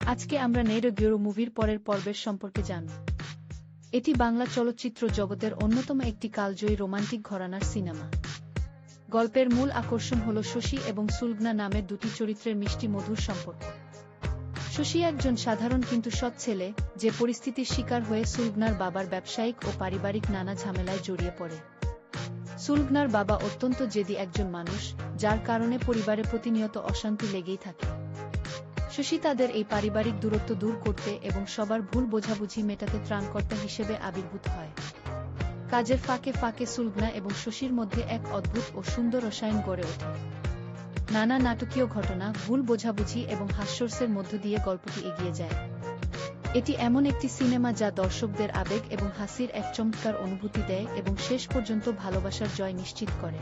আজকে আমরা নেইরো গেরো মুভির পরের পর্বের সম্পর্কে জানব। এটি বাংলা চলচ্চিত্র জগতের অন্যতম একটি কালজয়ী রোমান্টিক ঘরানার সিনেমা। গল্পের মূল আকর্ষণ হল শশী এবং সুলগ্না নামের দুটি চরিত্রের মিষ্টি মধুর সম্পর্ক। শশী একজন সাধারণ কিন্তু সৎ ছেলে, যে পরিস্থিতির শিকার হয়ে সুলগ্নার বাবার ব্যবসায়িক ও পারিবারিক নানা ঝামেলায় জড়িয়ে পড়ে। সুলগ্নার বাবা অত্যন্ত জেদি একজন মানুষ, যার কারণে পরিবারে প্রতিনিয়ত অশান্তি লেগেই থাকে। শশী তাদের এই পারিবারিক দূরত্ব দূর করতে এবং সবার ভুল বোঝাবুঝি মেটাতে ত্রাণকর্তা হিসেবে আবির্ভূত হয়। কাজের ফাঁকে ফাঁকে সুলগ্না এবং শশীর মধ্যে এক অদ্ভুত ও সুন্দর রসায়ন গড়ে ওঠে। নানা নাটকীয় ঘটনা, ভুল বোঝাবুঝি এবং হাস্যরসের মধ্য দিয়ে গল্পটি এগিয়ে যায়। এটি এমন একটি সিনেমা যা দর্শকদের আবেগ এবং হাসির এক চমৎকার অনুভূতি দেয় এবং শেষ পর্যন্ত ভালোবাসার জয় নিশ্চিত করে।